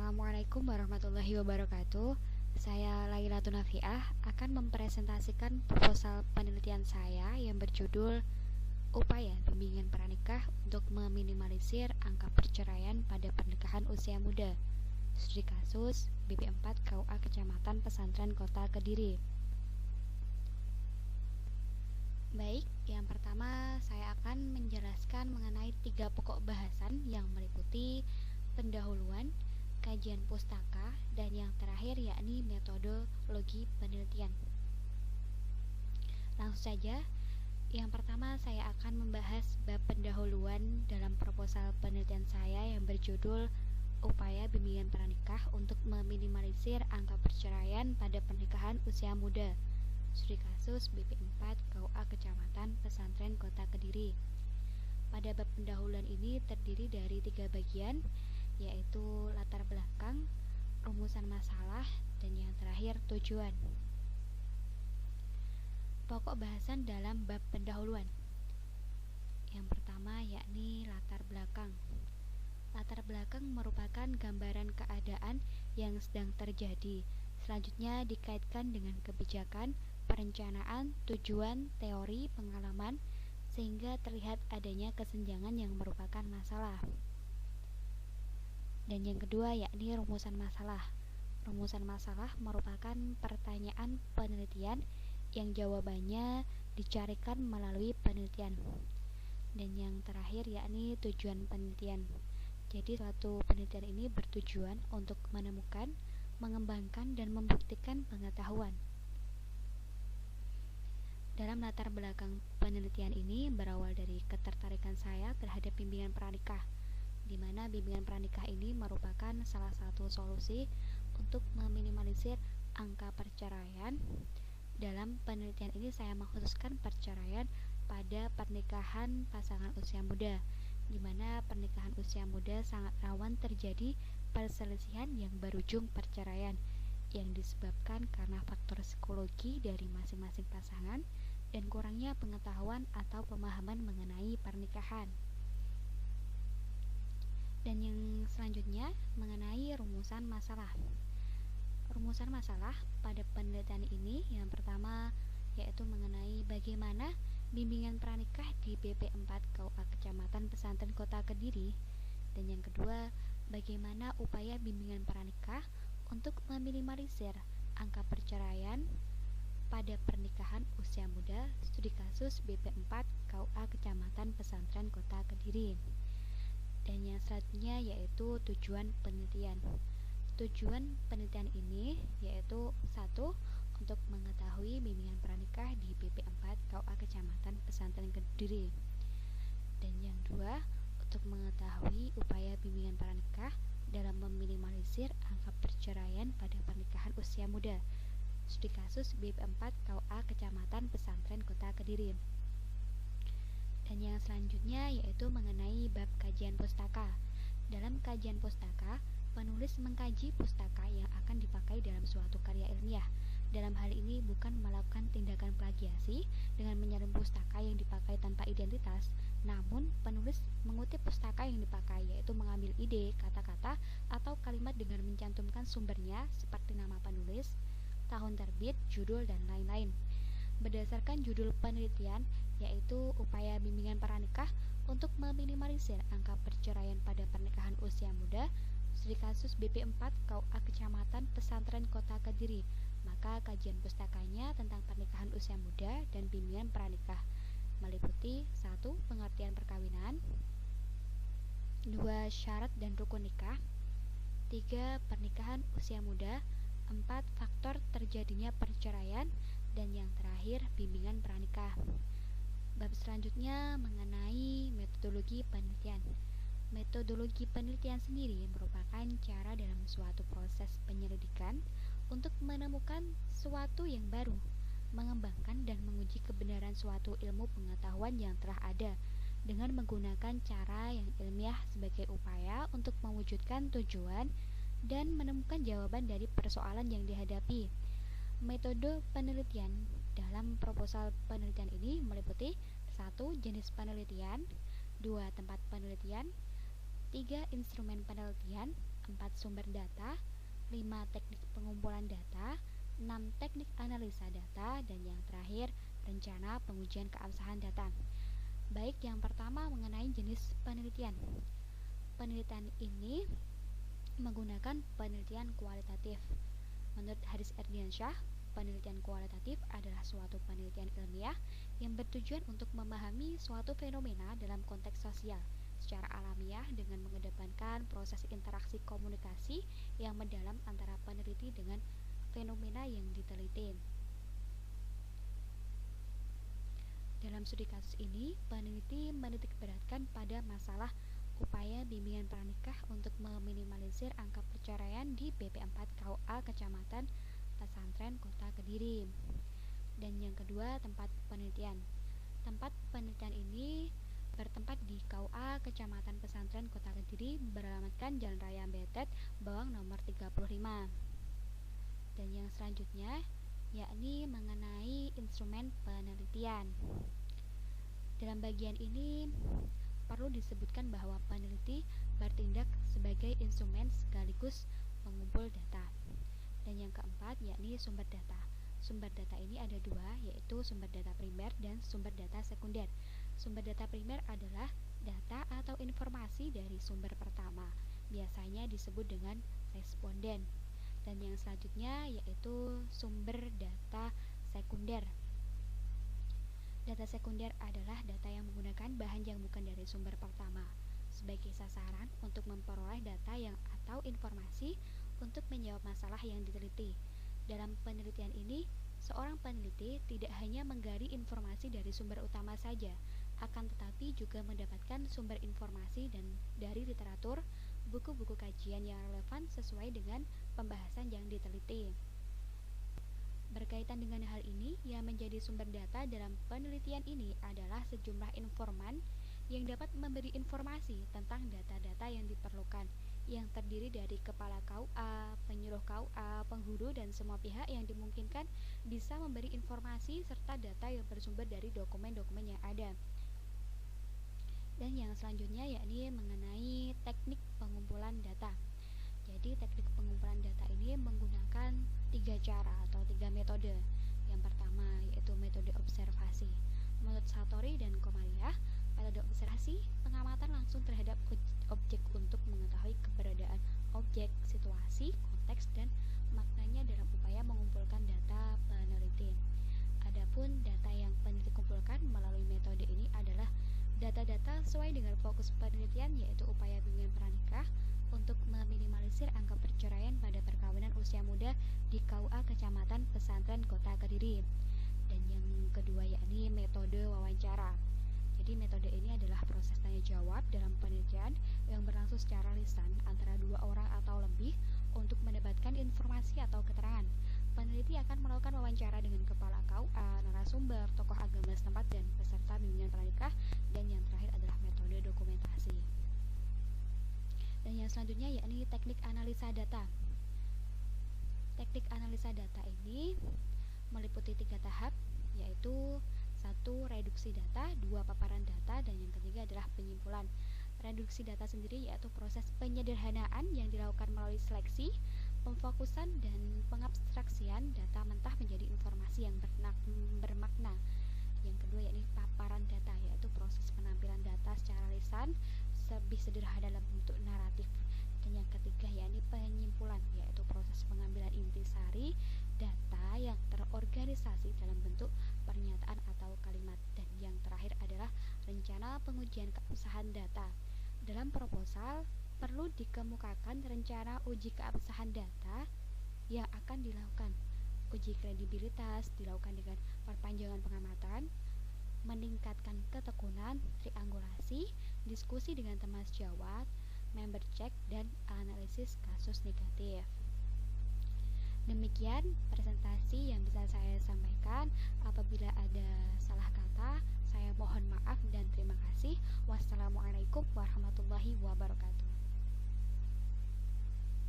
Assalamualaikum warahmatullahi wabarakatuh. Saya Laila Tunafiah akan mempresentasikan proposal penelitian saya yang berjudul Upaya Bimbingan Pranikah untuk Meminimalisir Angka Perceraian pada Pernikahan Usia Muda. Studi kasus BP4 KUA Kecamatan Pesantren Kota Kediri. Baik, yang pertama saya akan menjelaskan mengenai 3 pokok bahasan yang meliputi pendahuluan, kajian pustaka, dan yang terakhir yakni metodologi penelitian. Langsung saja, yang pertama saya akan membahas bab pendahuluan dalam proposal penelitian saya yang berjudul Upaya Bimbingan Pranikah untuk Meminimalisir Angka Perceraian pada Pernikahan Usia Muda. Studi kasus BP4 KUA Kecamatan Pesantren Kota Kediri. Pada bab pendahuluan ini terdiri dari 3 bagian, yaitu latar belakang, rumusan masalah, dan yang terakhir tujuan. Pokok bahasan dalam bab pendahuluan. Yang pertama yakni latar belakang. Latar belakang merupakan gambaran keadaan yang sedang terjadi. Selanjutnya dikaitkan dengan kebijakan, perencanaan, tujuan, teori, pengalaman, sehingga terlihat adanya kesenjangan yang merupakan masalah. Dan yang kedua yakni rumusan masalah. Rumusan masalah merupakan pertanyaan penelitian yang jawabannya dicarikan melalui penelitian. Dan yang terakhir yakni tujuan penelitian. Jadi suatu penelitian ini bertujuan untuk menemukan, mengembangkan, dan membuktikan pengetahuan. Dalam latar belakang penelitian ini berawal dari ketertarikan saya terhadap bimbingan pranikah, di mana bimbingan pranikah ini merupakan salah satu solusi untuk meminimalisir angka perceraian. Dalam penelitian ini saya mengkhususkan perceraian pada pernikahan pasangan usia muda, di mana pernikahan usia muda sangat rawan terjadi perselisihan yang berujung perceraian, yang disebabkan karena faktor psikologi dari masing-masing pasangan dan kurangnya pengetahuan atau pemahaman mengenai pernikahan. Dan yang selanjutnya mengenai rumusan masalah. Rumusan masalah pada penelitian ini yang pertama yaitu mengenai bagaimana bimbingan pranikah di BP4 KUA Kecamatan Pesantren Kota Kediri, dan yang kedua bagaimana upaya bimbingan pranikah untuk meminimalisir angka perceraian pada pernikahan usia muda. Studi kasus BP4 KUA Kecamatan Pesantren Kota Kediri. Dan yang selanjutnya yaitu tujuan penelitian. Tujuan penelitian ini yaitu 1. Untuk mengetahui bimbingan pranikah di BP4 KUA Kecamatan Pesantren Kediri. Dan yang 2. Untuk mengetahui upaya bimbingan pranikah dalam meminimalisir angka perceraian pada pernikahan usia muda. Studi kasus BP4 KUA Kecamatan Pesantren Kota Kediri. Dan yang selanjutnya yaitu mengenai bab kajian pustaka. Dalam kajian pustaka, penulis mengkaji pustaka yang akan dipakai dalam suatu karya ilmiah. Dalam hal ini bukan melakukan tindakan plagiasi dengan menyalin pustaka yang dipakai tanpa identitas, namun penulis mengutip pustaka yang dipakai, yaitu mengambil ide, kata-kata, atau kalimat dengan mencantumkan sumbernya seperti nama penulis, tahun terbit, judul, dan lain-lain. Berdasarkan judul penelitian yaitu upaya bimbingan pranikah untuk meminimalisir angka perceraian pada pernikahan usia muda, studi kasus BP4 KUA Kecamatan Pesantren Kota Kediri, maka kajian pustakanya tentang pernikahan usia muda dan bimbingan pranikah meliputi 1. Pengertian perkawinan, 2. Syarat dan rukun nikah, 3. Pernikahan usia muda, 4. Faktor terjadinya perceraian, dan yang terakhir bimbingan pranikah. Bab selanjutnya mengenai metodologi penelitian. Metodologi penelitian sendiri merupakan cara dalam suatu proses penyelidikan untuk menemukan sesuatu yang baru, mengembangkan dan menguji kebenaran suatu ilmu pengetahuan yang telah ada dengan menggunakan cara yang ilmiah sebagai upaya untuk mewujudkan tujuan dan menemukan jawaban dari persoalan yang dihadapi. Metode penelitian dalam proposal penelitian ini meliputi 1. Jenis penelitian, 2. Tempat penelitian, 3. Instrumen penelitian, 4 sumber data, 5 teknik pengumpulan data, 6 teknik analisa data, dan yang terakhir rencana pengujian keabsahan data. Baik, yang pertama mengenai jenis penelitian. Penelitian ini menggunakan penelitian kualitatif. Menurut Haris Erdiansyah, penelitian kualitatif adalah suatu penelitian ilmiah yang bertujuan untuk memahami suatu fenomena dalam konteks sosial secara alamiah dengan mengedepankan proses interaksi komunikasi yang mendalam antara peneliti dengan fenomena yang diteliti. Dalam studi kasus ini, peneliti menitikberatkan pada masalah upaya bimbingan pranikah untuk meminimalisir angka perceraian di BP4 KUA Kecamatan Pesantren Kota Kediri. Dan yang kedua, tempat penelitian. Tempat penelitian ini bertempat di KUA Kecamatan Pesantren Kota Kediri, beralamatkan Jalan Raya Betet, Bawang nomor 35. Dan yang selanjutnya yakni mengenai instrumen penelitian. Dalam bagian ini perlu disebutkan bahwa peneliti bertindak sebagai instrumen sekaligus pengumpul data. Dan yang keempat yakni sumber data. Sumber data ini ada dua, yaitu sumber data primer dan sumber data sekunder. Sumber data primer adalah data atau informasi dari sumber pertama, biasanya disebut dengan responden. Dan yang selanjutnya yaitu sumber data sekunder. Data sekunder adalah data yang menggunakan bahan yang bukan dari sumber pertama sebagai sasaran untuk memperoleh data yang atau informasi untuk menjawab masalah yang diteliti. Dalam penelitian ini, seorang peneliti tidak hanya menggali informasi dari sumber utama saja, akan tetapi juga mendapatkan sumber informasi dan dari literatur, buku-buku kajian yang relevan sesuai dengan pembahasan yang diteliti. Berkaitan dengan hal ini, yang menjadi sumber data dalam penelitian ini adalah sejumlah informan yang dapat memberi informasi tentang data-data yang diperlukan, yang terdiri dari kepala KUA, penyuluh KUA, penghulu, dan semua pihak yang dimungkinkan bisa memberi informasi serta data yang bersumber dari dokumen-dokumen yang ada. Dan yang selanjutnya yakni mengenai teknik pengumpulan data. Jadi teknik pengumpulan data ini menggunakan 3 cara atau 3 metode. Yang pertama yaitu metode observasi. Menurut Sartori dan Komariah, metode observasi pengamatan langsung terhadap objek untuk mengetahui keberadaan objek, situasi, konteks, dan maknanya dalam upaya mengumpulkan data peneliti. Adapun data yang peneliti kumpulkan melalui metode ini adalah data-data sesuai dengan fokus penelitian, yaitu upaya bimbingan pranikah untuk meminimalisir angka perceraian pada perkawinan usia muda di KUA Kecamatan Pesantren Kota Kediri. Dan yang kedua yakni metode wawancara. Jadi metode ini adalah proses tanya jawab dalam penelitian yang berlangsung secara lisan antara 2 orang atau lebih untuk mendapatkan informasi atau keterangan. Peneliti akan melakukan wawancara dengan kepala KUA, narasumber, tokoh agama setempat, dan peserta bimbingan pranikah. Dan yang terakhir adalah metode dokumentasi. Dan yang selanjutnya yakni teknik analisa data. Teknik analisa data ini meliputi 3 tahap, yaitu 1. Reduksi data, 2. Paparan data, dan yang ketiga adalah penyimpulan. Reduksi data sendiri yaitu proses penyederhanaan yang dilakukan melalui seleksi, pemfokusan, dan pengabstraksian data mentah menjadi informasi yang bermakna. Yang kedua yakni paparan data, yaitu proses penampilan data secara lisan lebih sederhana dalam bentuk naratif. Dan yang ketiga yakni penyimpulan, yaitu proses pengambilan intisari data yang terorganisasi dalam bentuk pernyataan atau kalimat. Dan yang terakhir adalah rencana pengujian keabsahan data. Dalam proposal perlu dikemukakan rencana uji keabsahan data yang akan dilakukan. Uji kredibilitas dilakukan dengan perpanjangan pengamatan, meningkatkan ketekunan, triangulasi, diskusi dengan teman sejawat, member check, dan analisis kasus negatif. Demikian presentasi yang bisa saya sampaikan. Apabila ada salah kata, saya mohon maaf dan terima kasih. Wassalamualaikum warahmatullahi wabarakatuh.